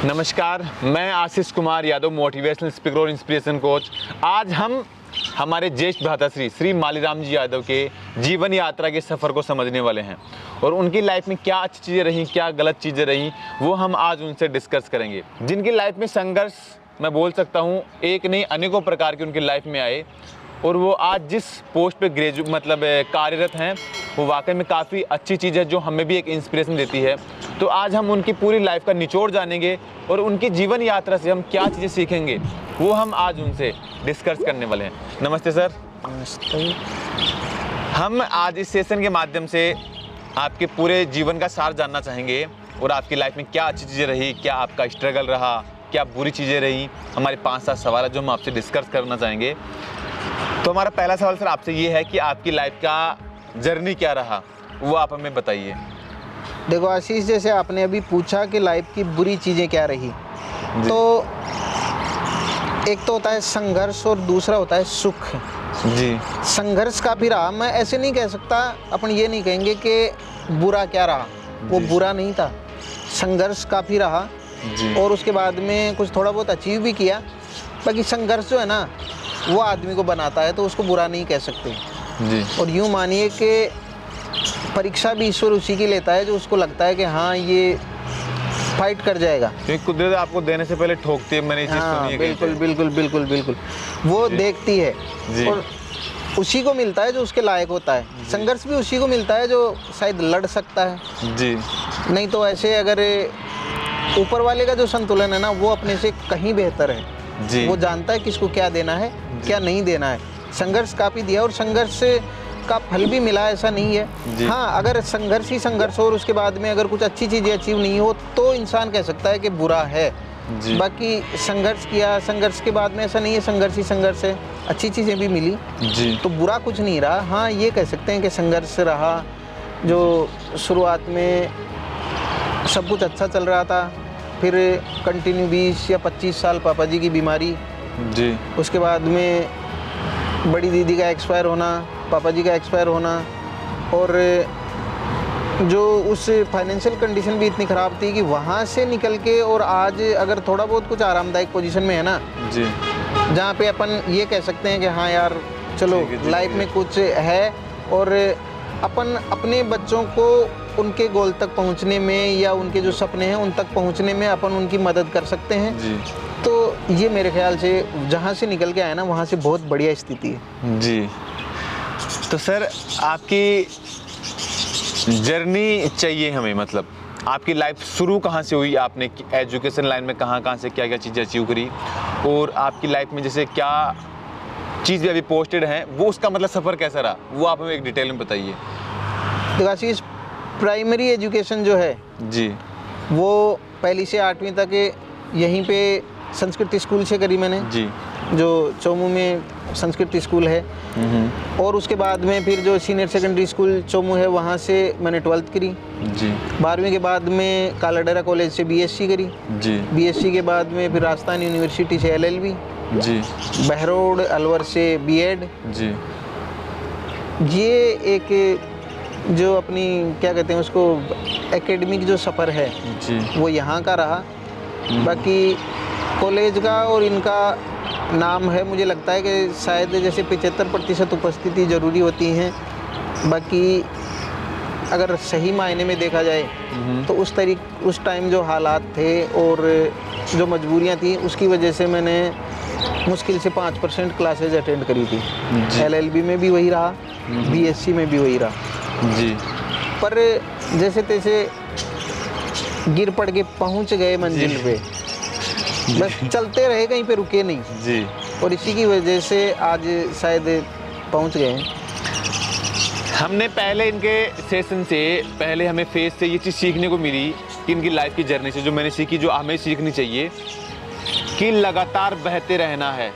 नमस्कार, मैं Ashish Kumar Yadav, motivational speaker और इंस्पिरेशन कोच। आज हम हमारे ज्येष्ठ भ्राताश्री श्री मालीराम जी यादव के जीवन यात्रा के सफ़र को समझने वाले हैं और उनकी लाइफ में क्या अच्छी चीज़ें रहीं, क्या गलत चीज़ें रहीं, वो हम आज उनसे डिस्कस करेंगे। जिनकी लाइफ में संघर्ष, मैं बोल सकता हूँ, एक नहीं अनेकों प्रकार के उनकी लाइफ में आए और वो आज जिस पोस्ट पे कार्यरत हैं, वो वाकई में काफ़ी अच्छी चीज़ है जो हमें भी एक इंस्पिरेशन देती है। तो आज हम उनकी पूरी लाइफ का निचोड़ जानेंगे और उनकी जीवन यात्रा से हम क्या चीज़ें सीखेंगे वो हम आज उनसे डिस्कस करने वाले हैं। नमस्ते सर। नमस्ते। हम आज इस सेशन के माध्यम से आपके पूरे जीवन का सार जानना चाहेंगे और आपकी लाइफ में क्या अच्छी चीज़ें रही, क्या आपका स्ट्रगल रहा, क्या बुरी चीज़ें रही। हमारे 5-7 सवाल है जो हम आपसे डिस्कस करना चाहेंगे। तो हमारा पहला सवाल सर आपसे ये है कि आपकी लाइफ का जर्नी क्या रहा, वो आप हमें बताइए। देखो आशीष, जैसे आपने अभी पूछा कि लाइफ की बुरी चीज़ें क्या रही, तो एक तो होता है संघर्ष और दूसरा होता है सुख। जी। संघर्ष काफ़ी रहा, मैं ऐसे नहीं कह सकता, अपन ये नहीं कहेंगे कि बुरा क्या रहा, वो बुरा नहीं था, संघर्ष काफ़ी रहा जी। और उसके बाद में कुछ थोड़ा बहुत अचीव भी किया। बाकी संघर्ष जो है ना, वो आदमी को बनाता है, तो उसको बुरा नहीं कह सकते जी। और यूँ मानिए कि परीक्षा भी ईश्वर उसी की लेता है जो उसको लगता है कि हाँ ये फाइट कर जाएगा, क्योंकि कुदरत आपको देने से पहले ठोकती है। मैंने ये चीज़ सुनी है। बिल्कुल बिल्कुल बिल्कुल बिल्कुल, वो देखती है और उसी को मिलता है जो उसके लायक होता है। संघर्ष भी उसी को मिलता है जो शायद लड़ सकता है जी। नहीं तो ऐसे अगर ऊपर वाले का जो संतुलन है ना, वो अपने से कहीं बेहतर है जी। वो जानता है किसको क्या देना है, क्या नहीं देना है। संघर्ष काफ़ी दिया और संघर्ष का फल भी मिला, ऐसा नहीं है। हाँ, अगर संघर्ष ही संघर्ष हो और उसके बाद में अगर कुछ अच्छी चीज़ें अचीव नहीं हो तो इंसान कह सकता है कि बुरा है। बाकी संघर्ष किया, संघर्ष के बाद में ऐसा नहीं है संघर्ष ही संघर्ष है, अच्छी चीज़ें भी मिली जी। तो बुरा कुछ नहीं रहा। हाँ, ये कह सकते हैं कि संघर्ष रहा, जो शुरुआत में सब कुछ अच्छा चल रहा था, फिर कंटिन्यू 20 या 25 साल पापा जी की बीमारी जी। उसके बाद में बड़ी दीदी का एक्सपायर होना, पापा जी का एक्सपायर होना और जो उस फाइनेंशियल कंडीशन भी इतनी ख़राब थी कि वहाँ से निकल के और आज अगर थोड़ा बहुत कुछ आरामदायक पोजीशन में है ना जी, जहाँ पे अपन ये कह सकते हैं कि हाँ यार चलो लाइफ में कुछ है और अपन अपने बच्चों को उनके गोल तक पहुँचने में या उनके जो सपने हैं उन तक पहुँचने में अपन उनकी मदद कर सकते हैं जी। तो ये मेरे ख्याल से जहाँ से निकल के आए ना, वहाँ से बहुत बढ़िया स्थिति है जी। तो सर आपकी जर्नी चाहिए हमें, मतलब आपकी लाइफ शुरू कहाँ से हुई, आपने एजुकेशन लाइन में कहाँ से क्या चीज़ें अचीव करी और आपकी लाइफ में जैसे क्या चीज़ भी अभी पोस्टेड हैं, वो उसका मतलब सफ़र कैसा रहा, वो आप हमें एक डिटेल में बताइए। तो आशीष, प्राइमरी एजुकेशन जो है जी, वो 1ली से 8वीं तक यहीं पे संस्कृत स्कूल से करी मैंने जी, जो चोमू में संस्कृत स्कूल है। और उसके बाद में फिर जो सीनियर सेकेंडरी स्कूल चोमू है वहाँ से मैंने 12th करी जी। 12वीं के बाद में कालाडेरा कॉलेज से BSc करी जी। BSc के बाद में फिर राजस्थान यूनिवर्सिटी से LLB जी। बहरोड अलवर से B.Ed जी। ये एक जो अपनी क्या कहते हैं उसको एकेडमिक जो सफ़र है जी, वो यहाँ का रहा। बाकी कॉलेज का और इनका नाम है, मुझे लगता है कि शायद जैसे 75% उपस्थिति ज़रूरी होती हैं। बाकी अगर सही मायने में देखा जाए तो उस टाइम जो हालात थे और जो मजबूरियां थी उसकी वजह से मैंने मुश्किल से 5% क्लासेज अटेंड करी थी। LLB में भी वही रहा, BSc में भी वही रहा जी। पर जैसे तैसे गिर पड़ के पहुंच गए मंजिल पे, बस चलते रहे, कहीं पे रुके नहीं जी। और इसी की वजह से आज शायद पहुंच गए हैं। हमने पहले इनके सेशन से पहले हमें फेस से ये चीज़ सीखने को मिली कि इनकी लाइफ की जर्नी से जो मैंने सीखी, जो हमें सीखनी चाहिए कि लगातार बहते रहना है।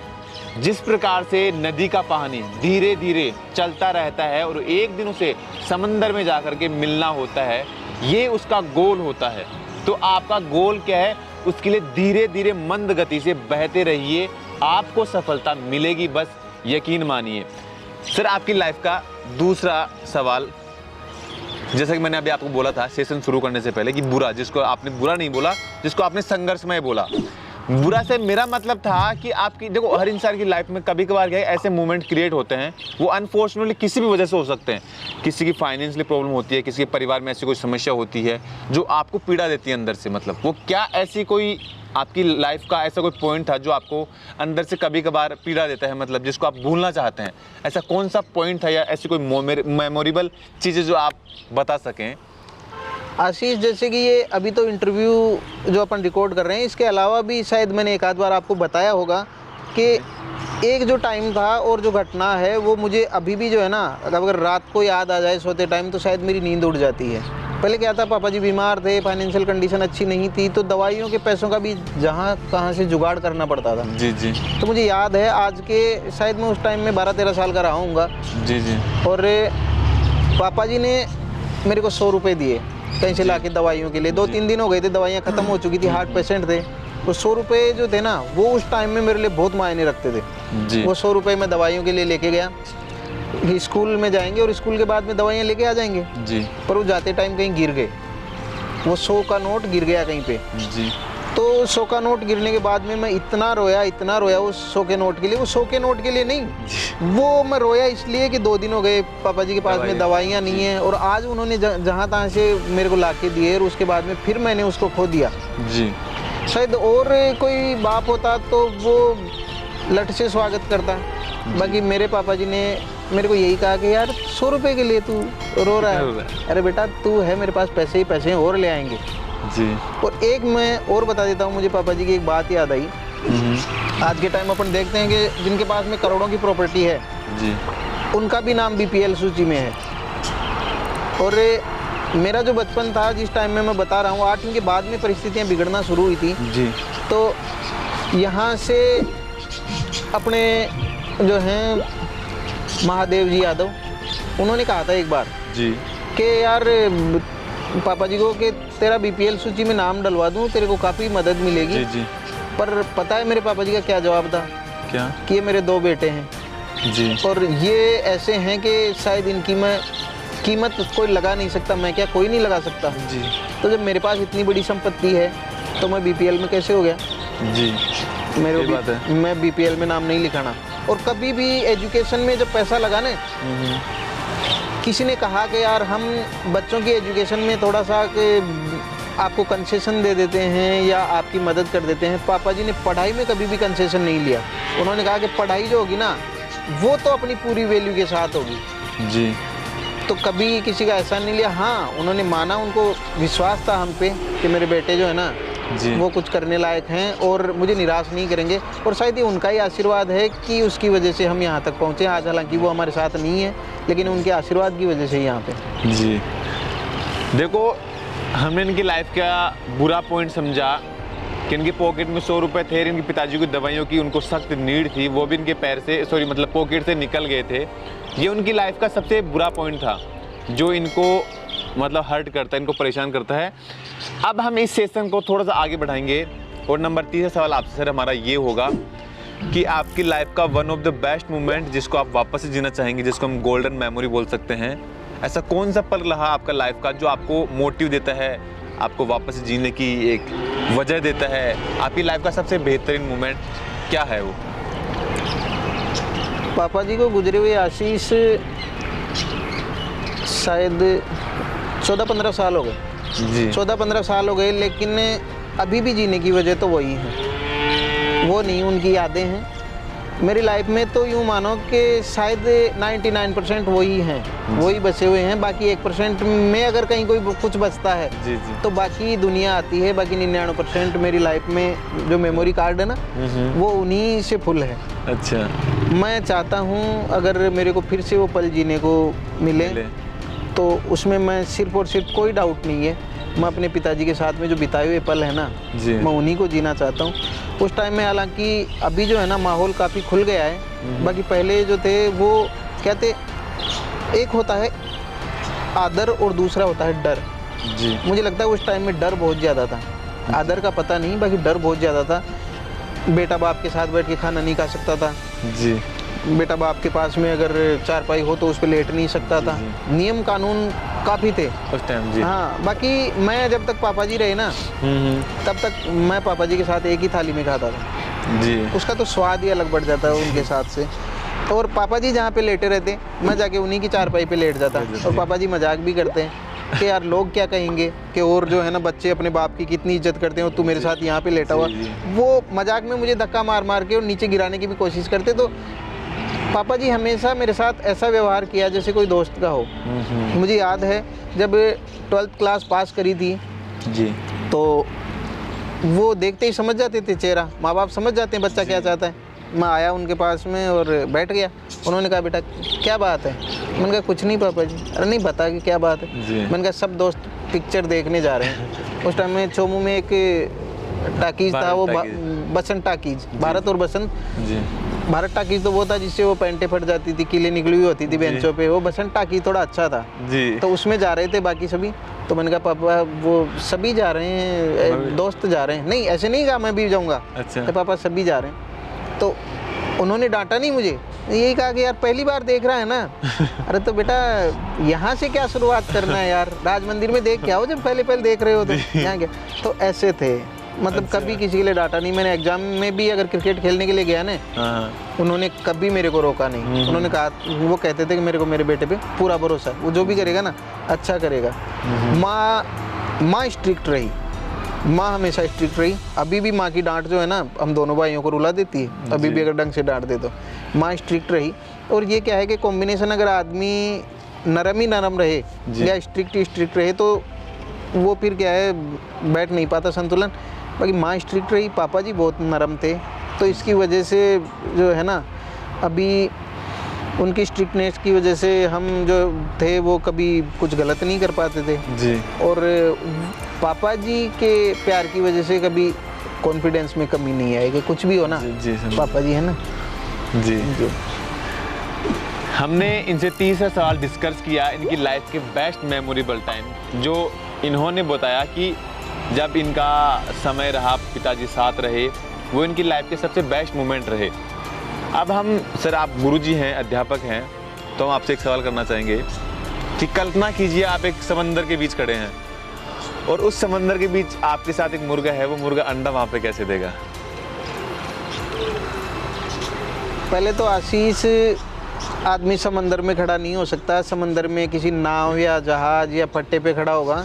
जिस प्रकार से नदी का पानी धीरे धीरे चलता रहता है और एक दिन उसे समंदर में जाकर के मिलना होता है, ये उसका गोल होता है। तो आपका गोल क्या है, उसके लिए धीरे धीरे मंद गति से बहते रहिए, आपको सफलता मिलेगी, बस यकीन मानिए। सर आपकी लाइफ का दूसरा सवाल जैसा कि मैंने अभी आपको बोला था सेशन शुरू करने से पहले कि बुरा, जिसको आपने बुरा नहीं बोला, जिसको आपने संघर्षमय बोला। बुरा से मेरा मतलब था कि आपकी देखो, हर इंसान की लाइफ में कभी कभार क्या है, ऐसे मोमेंट क्रिएट होते हैं, वो अनफॉर्चुनेटली किसी भी वजह से हो सकते हैं। किसी की फाइनेंशियली प्रॉब्लम होती है, किसी के परिवार में ऐसी कोई समस्या होती है जो आपको पीड़ा देती है अंदर से। मतलब वो क्या ऐसी कोई आपकी लाइफ का ऐसा कोई पॉइंट था जो आपको अंदर से कभी कभार पीड़ा देता है, मतलब जिसको आप भूलना चाहते हैं? ऐसा कौन सा पॉइंट था या ऐसी कोई मेमोरेबल चीज़ें जो आप बता सकें? आशीष, जैसे कि ये अभी तो इंटरव्यू जो अपन रिकॉर्ड कर रहे हैं, इसके अलावा भी शायद मैंने एक आध बार आपको बताया होगा कि एक जो टाइम था और जो घटना है वो मुझे अभी भी जो है ना, अगर रात को याद आ जाए सोते टाइम तो शायद मेरी नींद उड़ जाती है। पहले क्या था, पापा जी बीमार थे, फाइनेंशियल कंडीशन अच्छी नहीं थी, तो दवाइयों के पैसों का भी जहाँ कहाँ से जुगाड़ करना पड़ता था। जी जी। तो मुझे याद है आज के, शायद मैं उस टाइम में 12-13 साल का रहा हूँगा। जी जी। और पापा जी ने मेरे को 100 रुपये दिए कहीं से लाके दवाइयों के लिए। 2-3 दिन हो गए थे, दवाइयाँ ख़त्म हो चुकी थी, हार्ट पेशेंट थे। वो 100 रुपये जो थे ना, वो उस टाइम में मेरे लिए बहुत मायने रखते थे जी। वो 100 रुपये मैं दवाइयों के लिए लेके गया कि स्कूल में जाएंगे और स्कूल के बाद में दवाइयाँ लेके आ जाएंगे जी। पर वो जाते टाइम कहीं गिर गए, वो 100 का नोट गिर गया कहीं पे जी। तो 100 का नोट गिरने के बाद में मैं इतना रोया उस 100 के नोट के लिए। वो 100 के नोट के लिए नहीं, वो मैं रोया इसलिए कि 2 दिन हो गए पापा जी के पास में दवाइयाँ नहीं है, और आज उन्होंने जहाँ तहाँ से मेरे को लाके दिए, और उसके बाद में फिर मैंने उसको खो दिया जी। शायद और कोई बाप होता तो वो लट से स्वागत करता, बाकी मेरे पापा जी ने मेरे को यही कहा कि यार 100 रुपये के लिए तू रो रहा है, अरे बेटा तू है मेरे पास पैसे ही पैसे हैं, और ले आएंगे जी। और एक मैं और बता देता हूँ, मुझे पापा जी की एक बात याद आई। आज के टाइम अपन देखते हैं कि जिनके पास में करोड़ों की प्रॉपर्टी है जी, उनका भी नाम BPL सूची में है। और मेरा जो बचपन था, जिस टाइम में मैं बता रहा हूँ, 8वीं के बाद में परिस्थितियाँ बिगड़ना शुरू हुई थी जी। तो यहाँ से अपने जो हैं महादेव जी यादव, उन्होंने कहा था एक बार जी कि यार पापा जी को कि तेरा BPL सूची में नाम डलवा दूं, तेरे को काफ़ी मदद मिलेगी जी जी। पर पता है मेरे पापा जी का क्या जवाब था? क्या? कि ये मेरे 2 बेटे हैं जी, और ये ऐसे हैं कि शायद इनकी मैं कीमत कोई लगा नहीं सकता, मैं क्या कोई नहीं लगा सकता जी। तो जब मेरे पास इतनी बड़ी संपत्ति है तो मैं BPL में कैसे हो गया जी? मेरे बात है, मैं BPL में नाम नहीं लिखाना। और कभी भी एजुकेशन में जब पैसा लगाने, किसी ने कहा कि यार हम बच्चों की एजुकेशन में थोड़ा सा आपको कंसेशन दे देते हैं या आपकी मदद कर देते हैं, पापा जी ने पढ़ाई में कभी भी कंसेशन नहीं लिया। उन्होंने कहा कि पढ़ाई जो होगी ना, वो तो अपनी पूरी वैल्यू के साथ होगी जी। तो कभी किसी का ऐसा नहीं लिया। हाँ, उन्होंने माना, उनको विश्वास था हम पे कि मेरे बेटे जो है ना जी, वो कुछ करने लायक हैं और मुझे निराश नहीं करेंगे। और शायद ये उनका ही आशीर्वाद है कि उसकी वजह से हम यहाँ तक पहुँचे। आज हालांकि वो हमारे साथ नहीं है, लेकिन उनके आशीर्वाद की वजह से यहाँ पे जी। देखो, हमने इनकी लाइफ का बुरा पॉइंट समझा कि इनके पॉकेट में 100 रुपये थे, इनके पिताजी की दवाइयों की उनको सख्त नीड थी, वो भी इनके पैर से मतलब पॉकेट से निकल गए थे। ये उनकी लाइफ का सबसे बुरा पॉइंट था जो इनको मतलब हर्ट करता है, इनको परेशान करता है। अब हम इस सेशन को थोड़ा सा आगे बढ़ाएंगे और नंबर 3 सवाल आपसे सर हमारा ये होगा कि आपकी लाइफ का one of the best moment जिसको आप वापस से जीना चाहेंगे, जिसको हम गोल्डन मेमोरी बोल सकते हैं, ऐसा कौन सा पल रहा आपका लाइफ का जो आपको मोटिव देता है, आपको वापस जीने की एक वजह देता है? आपकी लाइफ का सबसे बेहतरीन मोमेंट क्या है वो? पापा जी को गुजरे हुए आशीष शायद 14-15 साल हो गए जी। 14-15 साल हो गए, लेकिन अभी भी जीने की वजह तो वही है, वो नहीं, उनकी यादें हैं मेरी लाइफ में। तो यूँ मानो कि शायद 99% वही हैं, वही बचे हुए हैं। बाकी 1% में अगर कहीं कोई कुछ बचता है जी जी, तो बाकी दुनिया आती है। बाकी 99% मेरी लाइफ में जो मेमोरी कार्ड है ना, वो उन्हीं से फुल है। अच्छा, मैं चाहता हूँ अगर मेरे को फिर से वो पल जीने को मिले तो उसमें मैं सिर्फ और सिर्फ, कोई डाउट नहीं है, मैं अपने पिताजी के साथ में जो बिताए हुए पल है ना, मैं उन्हीं को जीना चाहता हूँ। उस टाइम में हालांकि अभी जो है ना माहौल काफ़ी खुल गया है, बाकी पहले जो थे वो कहते, एक होता है आदर और दूसरा होता है डर जी। मुझे लगता है उस टाइम में डर बहुत ज़्यादा था, आदर का पता नहीं, बाकी डर बहुत ज़्यादा था। बेटा बाप के साथ बैठ के खाना नहीं खा सकता था जी। बेटा बाप के पास में अगर चारपाई हो तो उस पर लेट नहीं सकता था। नियम कानून काफ़ी थे उस टाइम जी। हाँ, बाकी मैं जब तक पापा जी रहे ना तब तक मैं पापा जी के साथ एक ही थाली में खाता था जी। उसका तो स्वाद ही अलग बढ़ जाता है उनके साथ से। और पापा जी जहाँ पे लेटे रहते मैं जाके उन्हीं की चारपाई पे लेट जाता। और पापा जी मजाक भी करते हैं कि यार लोग क्या कहेंगे कि और जो है ना बच्चे अपने बाप की कितनी इज्जत करते हैं और तू मेरे साथ यहाँ पे लेटा हुआ। वो मजाक में मुझे धक्का मार मार के और नीचे गिराने की भी कोशिश करते। तो पापा जी हमेशा मेरे साथ ऐसा व्यवहार किया जैसे कोई दोस्त का हो। मुझे याद है जब 12th क्लास पास करी थी जी, तो वो देखते ही समझ जाते थे चेहरा, माँ बाप समझ जाते हैं बच्चा क्या चाहता है। मैं आया उनके पास में और बैठ गया। उन्होंने कहा बेटा क्या बात है? मैंने कहा कुछ नहीं पापा जी। अरे नहीं बता कि क्या बात है? मैंने कहा सब दोस्त पिक्चर देखने जा रहे हैं। उस टाइम में चोमू में एक टाकीज था, वो बसंत टाकीज, भारत और बसंत जी। भारत टाकीज तो वो था जिससे वो पैंटें फट जाती थी, कीले निकली हुई होती थी बेंचों पे। वो बसंत टाकीज थोड़ा अच्छा था जी। तो उसमें जा रहे थे बाकी सभी। तो मैंने कहा पापा वो सभी जा रहे हैं, दोस्त जा रहे हैं। नहीं ऐसे नहीं कहा मैं भी जाऊँगा। अच्छा। तो पापा सभी जा रहे हैं। तो उन्होंने डांटा नहीं मुझे, यही कहा कि यार पहली बार देख रहा है ना। अरे तो बेटा यहाँ से क्या शुरुआत करना है यार, राज मंदिर में देख क्या हो जब पहले देख रहे हो तो यहाँ क्या। तो ऐसे थे, मतलब कभी किसी के लिए डांटा नहीं। मैंने एग्जाम में भी अगर क्रिकेट खेलने के लिए गया ना, उन्होंने कभी मेरे को रोका नहीं। उन्होंने कहा, वो कहते थे कि मेरे को मेरे बेटे पे पूरा भरोसा है, वो जो भी करेगा ना अच्छा करेगा। माँ स्ट्रिक्ट रही, माँ हमेशा स्ट्रिक्ट रही। अभी भी माँ की डांट जो है ना हम दोनों भाइयों को रुला देती है, अभी भी अगर ढंग से डांट दे तो। माँ स्ट्रिक्ट रही। और ये क्या है कि कॉम्बिनेशन अगर आदमी नरम ही नरम रहे या स्ट्रिक्ट ही स्ट्रिक्ट रहे तो वो फिर क्या है बैठ नहीं पाता संतुलन। बाकी माँ स्ट्रिक्ट रही, पापा जी बहुत नरम थे। तो इसकी वजह से जो है ना अभी उनकी स्ट्रिक्टनेस की वजह से हम जो थे वो कभी कुछ गलत नहीं कर पाते थे जी। और पापा जी के प्यार की वजह से कभी कॉन्फिडेंस में कमी नहीं आएगी, कुछ भी हो ना। जी, पापा जी है ना जी। हमने इनसे 30 सवाल डिस्कस किया इनकी लाइफ के बेस्ट मेमोरेबल टाइम, जो इन्होंने बताया कि जब इनका समय रहा, पिताजी साथ रहे, वो इनकी लाइफ के सबसे बेस्ट मोमेंट रहे। अब हम सर, आप गुरुजी हैं, अध्यापक हैं, तो हम आपसे एक सवाल करना चाहेंगे कि कल्पना कीजिए आप एक समंदर के बीच खड़े हैं और उस समंदर के बीच आपके साथ एक मुर्गा है, वो मुर्गा अंडा वहाँ पे कैसे देगा? पहले तो आशीष आदमी समंदर में खड़ा नहीं हो सकता, समंदर में किसी नाव या जहाज या पट्टे पे खड़ा होगा।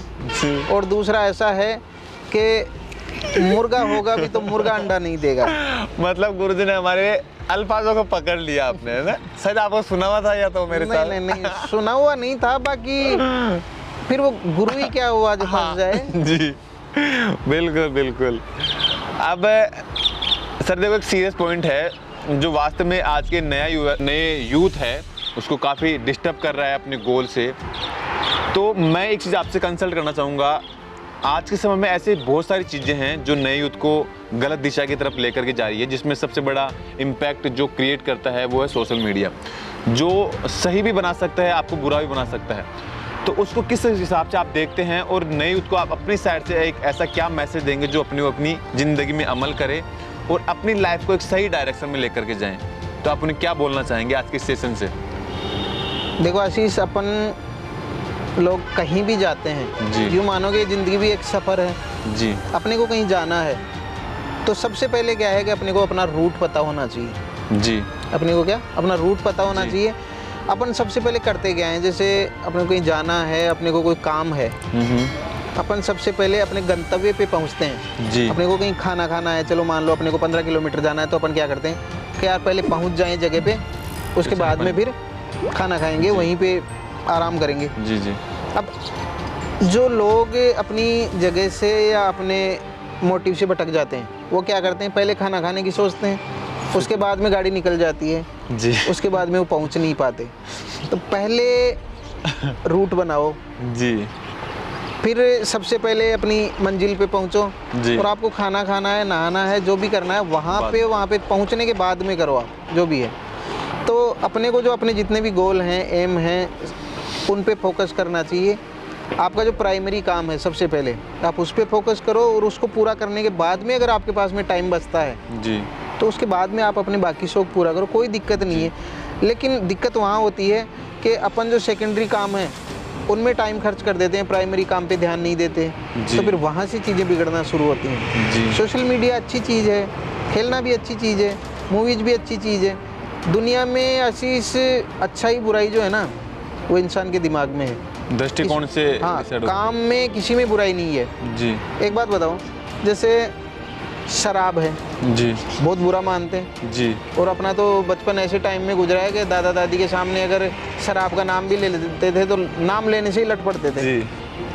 और दूसरा ऐसा है कि मुर्गा होगा भी तो मुर्गा अंडा नहीं देगा। मतलब गुरुजी ने हमारे अल्फाजों को पकड़ लिया आपने, है ना? सच आपको सुना हुआ था या तो मेरे साथ? नहीं सुना हुआ नहीं था, बाकी फिर वो गुरु ही क्या हुआ जो फंस जाए। जी बिल्कुल बिल्कुल। अब सर देखो, एक सीरियस पॉइंट है जो वास्तव में आज के नए यूथ है उसको काफ़ी डिस्टर्ब कर रहा है अपने गोल से। तो मैं एक चीज़ आपसे कंसल्ट करना चाहूँगा। आज के समय में ऐसे बहुत सारी चीज़ें हैं जो नए यूथ को गलत दिशा की तरफ लेकर के जा रही है, जिसमें सबसे बड़ा इम्पैक्ट जो क्रिएट करता है वो है सोशल मीडिया, जो सही भी बना सकता है, आपको बुरा भी बना सकता है। तो उसको किस हिसाब से आप देखते हैं और नए यूथ को आप अपनी साइड से एक ऐसा क्या मैसेज देंगे जो अपनी ज़िंदगी में अमल करे और अपनी लाइफ को एक सही डायरेक्शन में लेकर के जाएं? तो आप उन्हें क्या बोलना चाहेंगे आज के सेशन से? देखो आशीष, अपन लोग कहीं भी जाते हैं, यूँ मानोगे ज़िंदगी भी एक सफ़र है जी। अपने को कहीं जाना है तो सबसे पहले क्या है कि अपने को अपना रूट पता होना चाहिए जी। अपने को क्या अपना रूट पता होना चाहिए। अपन सबसे पहले करते क्या है, जैसे अपने को कहीं जाना है, अपने को कोई काम है, अपन सबसे पहले अपने गंतव्य पे पहुंचते हैं जी। अपने को कहीं खाना खाना है, चलो मान लो अपने को 15 किलोमीटर जाना है, तो अपन क्या करते हैं कि यार पहले पहुंच जाएं जगह पे, उसके बाद में फिर खाना खाएंगे, वहीं पे आराम करेंगे। जी जी। अब जो लोग अपनी जगह से या अपने मोटिव से भटक जाते हैं वो क्या करते हैं, पहले खाना खाने की सोचते हैं, उसके बाद में गाड़ी निकल जाती है जी। उसके बाद में वो पहुंच नहीं पाते। तो पहले रूट बनाओ जी, फिर सबसे पहले अपनी मंजिल पे पहुंचो जी। और आपको खाना खाना है, नहाना है, जो भी करना है वहाँ पे पहुंचने के बाद में करो आप जो भी है। तो अपने को जो अपने जितने भी गोल हैं, एम हैं, उन पे फोकस करना चाहिए। आपका जो प्राइमरी काम है सबसे पहले आप उस पे फोकस करो और उसको पूरा करने के बाद में अगर आपके पास में टाइम बचता है जी तो उसके बाद में आप अपने बाकी शौक पूरा करो, कोई दिक्कत नहीं है। लेकिन दिक्कत वहाँ होती है कि अपन जो सेकेंडरी काम है उनमें टाइम खर्च कर देते हैं, प्राइमरी काम पे ध्यान नहीं देते, तो फिर वहाँ से चीज़ें बिगड़ना शुरू होती हैं। सोशल मीडिया अच्छी चीज़ है, खेलना भी अच्छी चीज़ है, मूवीज़ भी अच्छी चीज़ है। दुनिया में आशीष अच्छाई बुराई जो है ना वो इंसान के दिमाग में है, दृष्टिकोण से। हाँ, काम में किसी में बुराई नहीं है जी। एक बात बताओ, जैसे शराब है जी, बहुत बुरा मानते हैं जी, और अपना तो बचपन ऐसे टाइम में गुजरा है कि दादा दादी के सामने अगर शराब का नाम भी ले लेते थे तो नाम लेने से ही लट पड़ते थे। जी,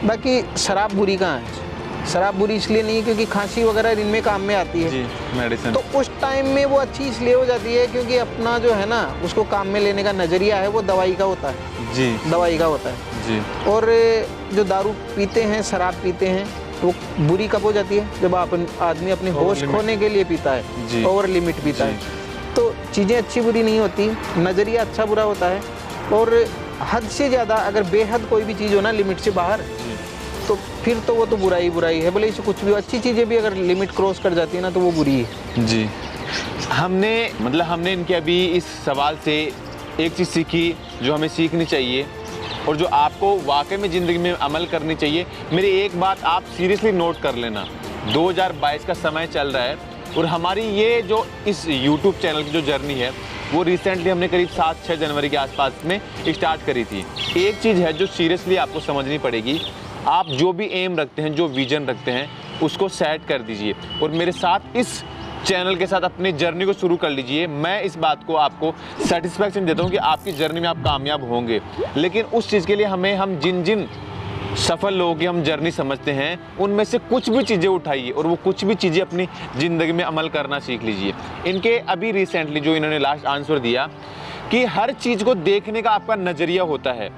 बाकी शराब बुरी कहाँ है? शराब बुरी इसलिए नहीं क्योंकि खांसी वगैरह इनमें काम में आती है जी, मेडिसिन। तो उस टाइम में वो अच्छी इसलिए हो जाती है क्योंकि अपना जो है ना उसको काम में लेने का नज़रिया है वो दवाई का होता है। जी, दवाई का होता है। जी। और जो दारू पीते हैं, शराब पीते हैं, वो बुरी कब हो जाती है? जब आदमी अपने होश खोने के लिए पीता है, ओवर लिमिट पीता है। तो चीज़ें अच्छी बुरी नहीं होती, नज़रिया अच्छा बुरा होता है। और हद से ज़्यादा अगर बेहद कोई भी चीज़ हो ना लिमिट से बाहर, तो फिर तो वो तो बुराई है। भले इसे कुछ भी अच्छी चीज़ें भी अगर लिमिट क्रॉस कर जाती है ना तो वो बुरी है। जी। हमने इनके अभी इस सवाल से एक चीज़ सीखी जो हमें सीखनी चाहिए और जो आपको वाकई में ज़िंदगी में अमल करनी चाहिए। मेरी एक बात आप सीरियसली नोट कर लेना, 2022 का समय चल रहा है और हमारी ये जो इस YouTube चैनल की जो जर्नी है वो रिसेंटली हमने करीब 7-6 जनवरी के आसपास में स्टार्ट करी थी। एक चीज़ है जो सीरियसली आपको समझनी पड़ेगी, आप जो भी एम रखते हैं, जो विजन रखते हैं, उसको सेट कर दीजिए और मेरे साथ इस चैनल के साथ अपनी जर्नी को शुरू कर लीजिए। मैं इस बात को आपको सेटिस्फैक्शन देता हूँ कि आपकी जर्नी में आप कामयाब होंगे। लेकिन उस चीज़ के लिए हम जिन सफल लोगों की हम जर्नी समझते हैं उनमें से कुछ भी चीज़ें उठाइए और वो कुछ भी चीज़ें अपनी ज़िंदगी में अमल करना सीख लीजिए। इनके अभी रिसेंटली जो इन्होंने लास्ट आंसर दिया कि हर चीज़ को देखने का आपका नज़रिया होता है।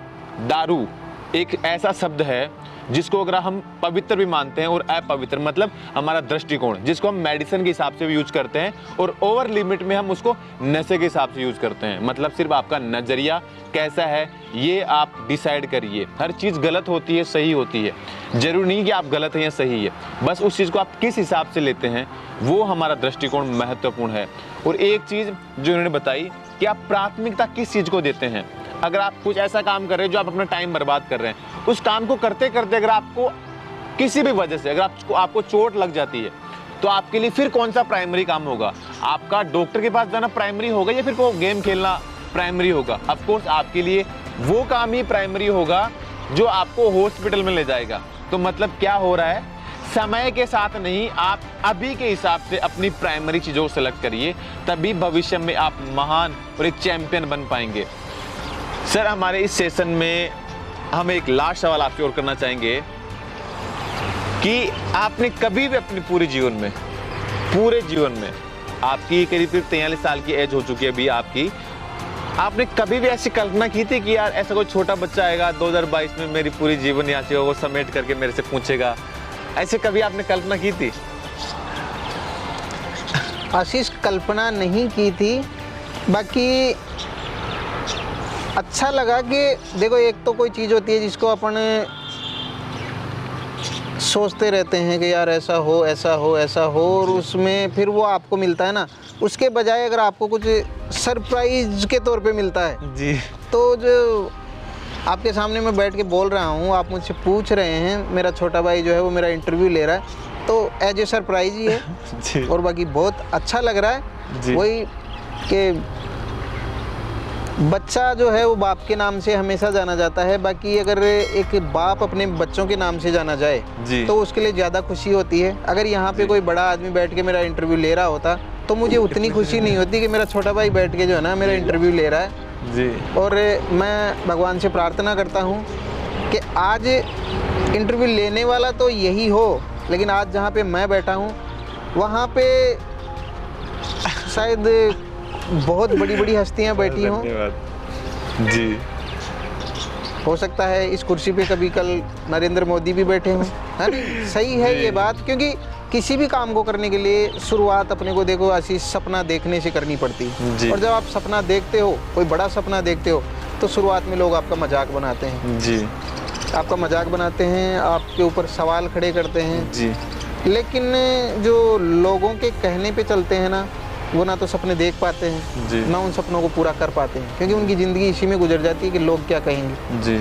दारू एक ऐसा शब्द है जिसको अगर हम पवित्र भी मानते हैं और अपवित्र मतलब हमारा दृष्टिकोण, जिसको हम मेडिसिन के हिसाब से भी यूज करते हैं और ओवर लिमिट में हम उसको नशे के हिसाब से यूज करते हैं। मतलब सिर्फ आपका नज़रिया कैसा है ये आप डिसाइड करिए। हर चीज़ गलत होती है, सही होती है, जरूरी नहीं कि आप गलत हैं या सही है, बस उस चीज़ को आप किस हिसाब से लेते हैं वो हमारा दृष्टिकोण महत्वपूर्ण है। और एक चीज़ जो इन्होंने बताई कि आप प्राथमिकता किस चीज़ को देते हैं। अगर आप कुछ ऐसा काम कर रहे हैं जो आप अपना टाइम बर्बाद कर रहे हैं, उस काम को करते करते अगर आपको किसी भी वजह से अगर आपको चोट लग जाती है तो आपके लिए फिर कौन सा प्राइमरी काम होगा? आपका डॉक्टर के पास जाना प्राइमरी होगा या फिर वो गेम खेलना प्राइमरी होगा? ऑफ कोर्स आपके लिए वो काम ही प्राइमरी होगा जो आपको हॉस्पिटल में ले जाएगा। तो मतलब क्या हो रहा है, समय के साथ नहीं, आप अभी के हिसाब से अपनी प्राइमरी चीज़ों को सेलेक्ट करिए, तभी भविष्य में आप महान और एक चैंपियन बन पाएंगे। सर, हमारे इस सेशन में हम एक लास्ट सवाल आपसे और करना चाहेंगे कि आपने कभी भी अपने पूरे जीवन में आपकी करीब 43 साल की एज हो चुकी है अभी आपकी, आपने कभी भी ऐसी कल्पना की थी कि यार ऐसा कोई छोटा बच्चा आएगा 2022 में मेरी पूरी जीवन यात्रा को समेट करके मेरे से पूछेगा? ऐसे कभी आपने कल्पना की थी? आशीष, कल्पना नहीं की थी, बाकी अच्छा लगा कि देखो एक तो कोई चीज़ होती है जिसको अपन सोचते रहते हैं कि यार ऐसा हो और उसमें फिर वो आपको मिलता है ना, उसके बजाय अगर आपको कुछ सरप्राइज के तौर पे मिलता है जी, तो जो आपके सामने मैं बैठ के बोल रहा हूँ, आप मुझसे पूछ रहे हैं, मेरा छोटा भाई जो है वो मेरा इंटरव्यू ले रहा है, तो एज ए सरप्राइज ही है जी। और बाकी बहुत अच्छा लग रहा है। वही कि बच्चा जो है वो बाप के नाम से हमेशा जाना जाता है, बाकी अगर एक बाप अपने बच्चों के नाम से जाना जाए तो उसके लिए ज़्यादा खुशी होती है। अगर यहाँ पे कोई बड़ा आदमी बैठ के मेरा इंटरव्यू ले रहा होता तो मुझे उतनी खुशी नहीं होती कि मेरा छोटा भाई बैठ के जो है ना मेरा इंटरव्यू ले रहा है जी। और मैं भगवान से प्रार्थना करता हूँ कि आज इंटरव्यू लेने वाला तो यही हो, लेकिन आज जहाँ पे मैं बैठा हूँ वहाँ पे शायद बहुत बड़ी बड़ी हस्तियाँ बैठी हों जी। हो सकता है इस कुर्सी पे कभी कल नरेंद्र मोदी भी बैठे हों, है ना? सही है ये बात, क्योंकि किसी भी काम को करने के लिए शुरुआत अपने को देखो आशीष सपना देखने से करनी पड़ती है। और जब आप सपना देखते हो, कोई बड़ा सपना देखते हो, तो शुरुआत में लोग आपका मजाक बनाते हैं जी, आपका मजाक बनाते हैं, आपके ऊपर सवाल खड़े करते हैं जी। लेकिन जो लोगों के कहने पे चलते हैं ना, वो ना तो सपने देख पाते हैं, जी। ना उन सपनों को पूरा कर पाते हैं, क्योंकि उनकी ज़िंदगी इसी में गुजर जाती है कि लोग क्या कहेंगे। जी।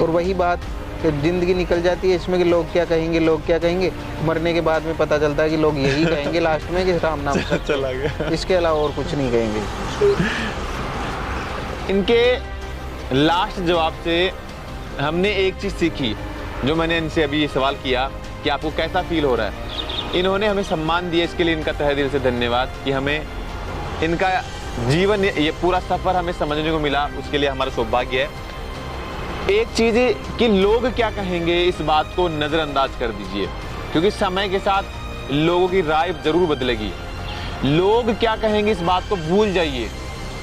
और वही बात कि ज़िंदगी निकल जाती है इसमें कि लोग क्या कहेंगे, लोग क्या कहेंगे। मरने के बाद में पता चलता है कि लोग यही कहेंगे लास्ट में कि राम नाम चला गया। इसके अलावा और कुछ नहीं कहेंगे। इनके लास्ट जवाब से हमने एक चीज़ सीखी, जो मैंने इनसे अभी ये सवाल किया कि आपको कैसा फील हो रहा है। इन्होंने हमें सम्मान दिया, इसके लिए इनका तहे दिल से धन्यवाद कि हमें इनका जीवन, ये पूरा सफ़र हमें समझने को मिला, उसके लिए हमारा सौभाग्य है। एक चीज़ कि लोग क्या कहेंगे, इस बात को नज़रअंदाज कर दीजिए, क्योंकि समय के साथ लोगों की राय ज़रूर बदलेगी। लोग क्या कहेंगे इस बात को भूल जाइए।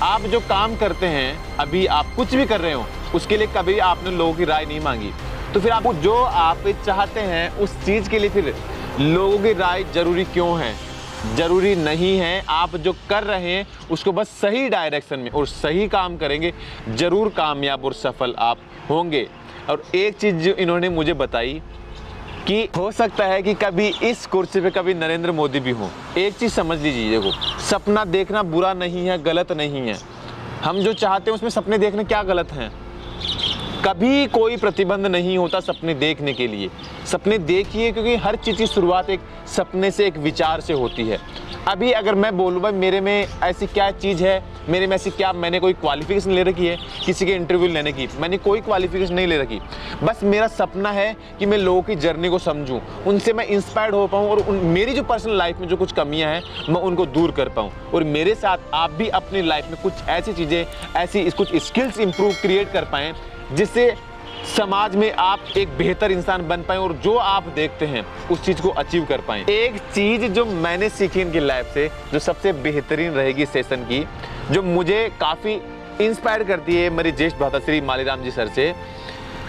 आप जो काम करते हैं, अभी आप कुछ भी कर रहे हो, उसके लिए कभी आपने लोगों की राय नहीं मांगी, तो फिर आप जो आप चाहते हैं उस चीज़ के लिए फिर लोगों की राय ज़रूरी क्यों है? ज़रूरी नहीं है। आप जो कर रहे हैं उसको बस सही डायरेक्शन में और सही काम करेंगे, ज़रूर कामयाब और सफल आप होंगे। और एक चीज़ जो इन्होंने मुझे बताई कि हो सकता है कि कभी इस कुर्सी पे कभी नरेंद्र मोदी भी हो। एक चीज़ समझ लीजिए, देखो, सपना देखना बुरा नहीं है, गलत नहीं है। हम जो चाहते हैं उसमें सपने देखना क्या गलत हैं? कभी कोई प्रतिबंध नहीं होता सपने देखने के लिए। सपने देखिए, क्योंकि हर चीज़ की शुरुआत एक सपने से, एक विचार से होती है। अभी अगर मैं बोलूँ भाई मेरे में ऐसी क्या चीज़ है, मेरे में ऐसी क्या, मैंने कोई क्वालिफिकेशन ले रखी है किसी के इंटरव्यू लेने की? मैंने कोई क्वालिफिकेशन नहीं ले रखी। बस मेरा सपना है कि मैं लोगों की जर्नी को समझूं, उनसे मैं इंस्पायर्ड हो पाऊं और मेरी जो पर्सनल लाइफ में जो कुछ कमियां हैं मैं उनको दूर कर पाऊं। और मेरे साथ आप भी अपनी लाइफ में कुछ ऐसी चीज़ें, ऐसी कुछ स्किल्स इंप्रूव क्रिएट कर पाएँ जिससे समाज में आप एक बेहतर इंसान बन पाएं और जो आप देखते हैं उस चीज़ को अचीव कर पाएं। एक चीज़ जो मैंने सीखी इनकी लाइफ से, जो सबसे बेहतरीन रहेगी सेशन की, जो मुझे काफ़ी इंस्पायर करती है मेरी ज्येष्ठ भ्राताश्री मालीराम जी सर से,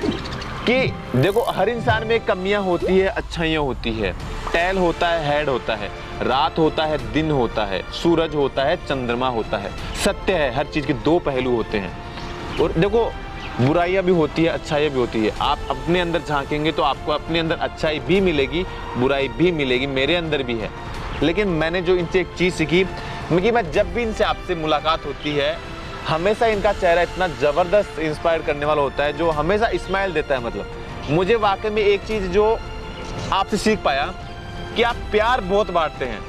कि देखो हर इंसान में कमियां होती है, अच्छाइयाँ होती है। टेल होता है, हेड होता है, रात होता है, दिन होता है, सूरज होता है, चंद्रमा होता है। सत्य है, हर चीज़ के दो पहलू होते हैं। और देखो बुराइयाँ भी होती है, अच्छाइयाँ भी होती है। आप अपने अंदर झांकेंगे तो आपको अपने अंदर अच्छाई भी मिलेगी, बुराई भी मिलेगी, मेरे अंदर भी है। लेकिन मैंने जो इनसे एक चीज़ सीखी कि मैं जब भी इनसे आपसे मुलाकात होती है, हमेशा इनका चेहरा इतना ज़बरदस्त इंस्पायर करने वाला होता है, जो हमेशा स्माइल देता है। मतलब मुझे वाकई में एक चीज़ जो आपसे सीख पाया कि आप प्यार बहुत बांटते हैं।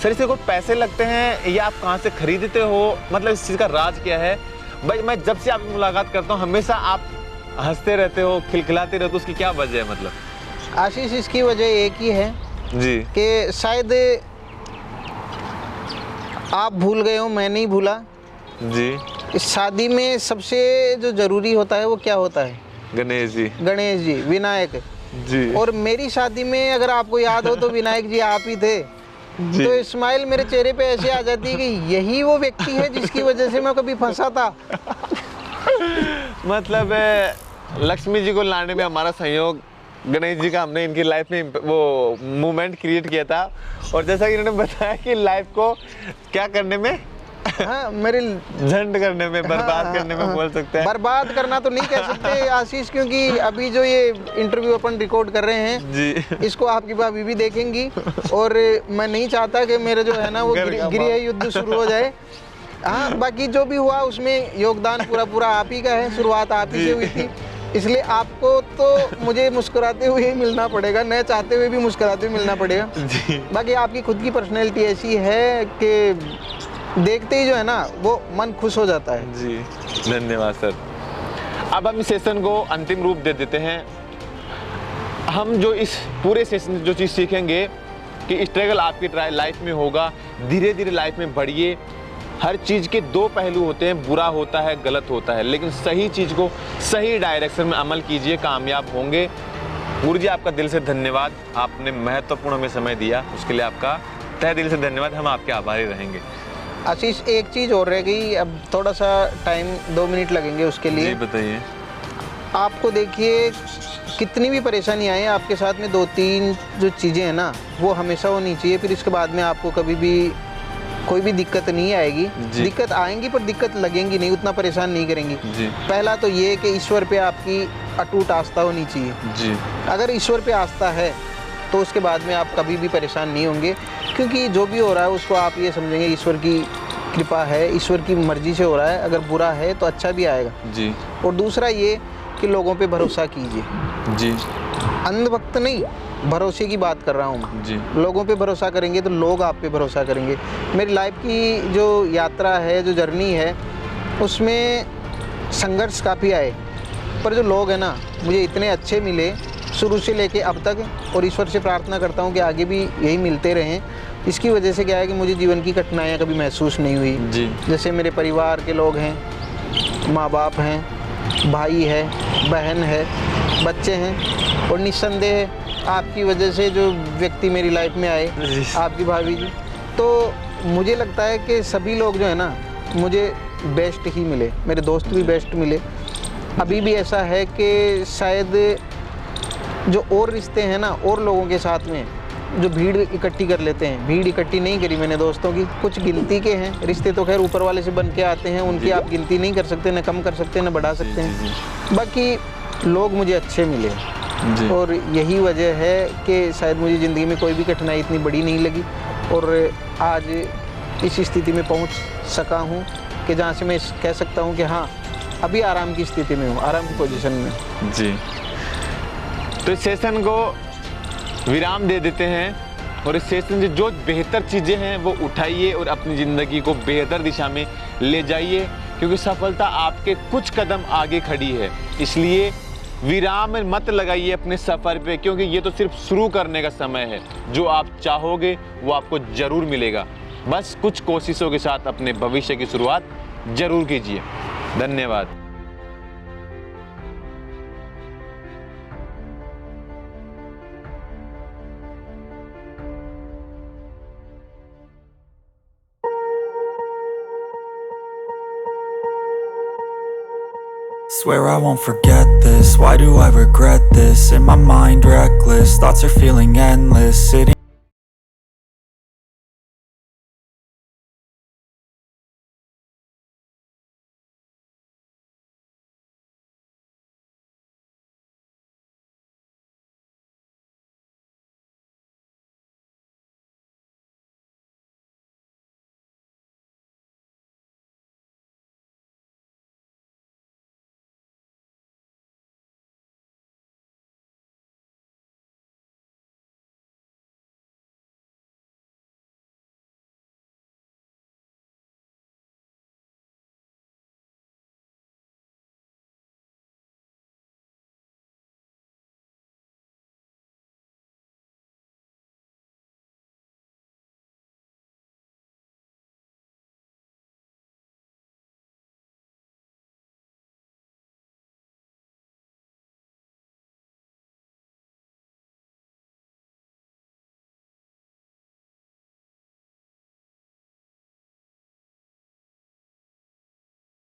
सर इससे कोई पैसे लगते हैं या आप कहाँ से खरीदते हो, मतलब इस चीज़ का राज क्या है? भाई मैं जब से आपकी मुलाकात करता हूँ हमेशा आप हंसते रहते हो, खिलखिलाते रहते हो, उसकी क्या वजह है? मतलब आशीष, इसकी वजह एक ही है जी कि शायद आप भूल गए हो, मैं नहीं भूला। जी। इस शादी में सबसे जो जरूरी होता है वो क्या होता है? गणेश जी। गणेश जी, विनायक जी। और मेरी शादी में अगर आपको याद हो तो विनायक जी आप ही थे। जी। तो स्माइल मेरे चेहरे पे ऐसे आ जाती है कि यही वो व्यक्ति है जिसकी वजह से मैं कभी फंसा था। मतलब लक्ष्मी जी को लाने में हमारा सहयोग गणेश जी का, हमने इनकी लाइफ में वो मूवमेंट क्रिएट किया था। और जैसा कि इन्होंने बताया कि लाइफ को क्या करने में, हाँ, मेरे झंड करने में, बर्बाद करने में बोल सकते हैं। बर्बाद करना तो नहीं कह सकते आशीष, क्योंकि अभी जो ये इंटरव्यू अपन रिकॉर्ड कर रहे हैं जी, इसको आपकी भाभी भी देखेंगी और मैं नहीं चाहता कि मेरे जो है ना वो गृह युद्ध शुरू हो जाए। हाँ, बाकी जो भी हुआ उसमें योगदान पूरा आप ही का है, शुरुआत आप ही से हुई थी, इसलिए आपको तो मुझे मुस्कुराते हुए ही मिलना पड़ेगा, न चाहते हुए भी मुस्कुराते हुए मिलना पड़ेगा जी। बाकी आपकी खुद की पर्सनैलिटी ऐसी है कि देखते ही जो है ना वो मन खुश हो जाता है। जी, धन्यवाद सर। अब हम इस सेशन को अंतिम रूप दे देते हैं। हम जो इस पूरे सेशन जो चीज़ सीखेंगे कि स्ट्रगल आपकी लाइफ में होगा, धीरे धीरे लाइफ में बढ़िए। हर चीज़ के दो पहलू होते हैं, बुरा होता है, गलत होता है, लेकिन सही चीज़ को सही डायरेक्शन में अमल कीजिए, कामयाब होंगे। गुरु जी आपका दिल से धन्यवाद, आपने महत्वपूर्ण हमें समय दिया, उसके लिए आपका तहे दिल से धन्यवाद। हम आपके आभारी रहेंगे। आशीष, एक चीज़ और रह गई, अब थोड़ा सा टाइम 2 मिनट लगेंगे उसके लिए। जी बताइए। आपको देखिए कितनी भी परेशानी आए, आपके साथ में 2-3 जो चीज़ें हैं ना वो हमेशा होनी चाहिए, फिर इसके बाद में आपको कभी भी कोई भी दिक्कत नहीं आएगी। दिक्कत आएंगी पर दिक्कत लगेंगी नहीं, उतना परेशान नहीं करेंगी जी। पहला तो ये कि ईश्वर पे आपकी अटूट आस्था होनी चाहिए जी। अगर ईश्वर पे आस्था है तो उसके बाद में आप कभी भी परेशान नहीं होंगे। क्योंकि जो भी हो रहा है उसको आप ये समझेंगे ईश्वर की कृपा है, ईश्वर की मर्जी से हो रहा है। अगर बुरा है तो अच्छा भी आएगा जी। और दूसरा ये कि लोगों पे भरोसा कीजिए जी। अंधभक्त नहीं, भरोसे की बात कर रहा हूँ मैं। जी। लोगों पे भरोसा करेंगे तो लोग आप पे भरोसा करेंगे। मेरी लाइफ की जो यात्रा है, जो जर्नी है, उसमें संघर्ष काफ़ी आए, पर जो लोग हैं ना मुझे इतने अच्छे मिले शुरू से लेके अब तक, और ईश्वर से प्रार्थना करता हूँ कि आगे भी यही मिलते रहें। इसकी वजह से क्या है कि मुझे जीवन की कठिनाइयाँ कभी महसूस नहीं हुई। जी। जैसे मेरे परिवार के लोग हैं, माँ बाप हैं, भाई है, बहन है, बच्चे हैं, और निस्संदेह आपकी वजह से जो व्यक्ति मेरी लाइफ में आए, आपकी भाभी जी, तो मुझे लगता है कि सभी लोग जो है ना मुझे बेस्ट ही मिले। मेरे दोस्त भी बेस्ट मिले। अभी भी ऐसा है कि शायद जो और रिश्ते हैं ना और लोगों के साथ में जो भीड़ इकट्ठी कर लेते हैं, भीड़ इकट्ठी नहीं करी मैंने दोस्तों की, कुछ गिनती के हैं। रिश्ते तो खैर ऊपर वाले से बन के आते हैं, उनकी आप गिनती नहीं कर सकते, न कम कर सकते, न बढ़ा सकते हैं। बाकी लोग मुझे अच्छे मिले जी। और यही वजह है कि शायद मुझे ज़िंदगी में कोई भी कठिनाई इतनी बड़ी नहीं लगी और आज इस स्थिति में पहुंच सका हूं कि जहां से मैं कह सकता हूं कि हाँ अभी आराम की स्थिति में हूं, आराम की पोजीशन में। जी। तो इस सेशन को विराम दे देते हैं और इस सेशन से जो बेहतर चीज़ें हैं वो उठाइए और अपनी ज़िंदगी को बेहतर दिशा में ले जाइए, क्योंकि सफलता आपके कुछ कदम आगे खड़ी है। इसलिए विराम मत लगाइए अपने सफ़र पे, क्योंकि ये तो सिर्फ शुरू करने का समय है। जो आप चाहोगे वो आपको ज़रूर मिलेगा। बस कुछ कोशिशों के साथ अपने भविष्य की शुरुआत ज़रूर कीजिए। धन्यवाद। Swear I won't forget this, why do I regret this? In my mind reckless, thoughts are feeling endless, sitting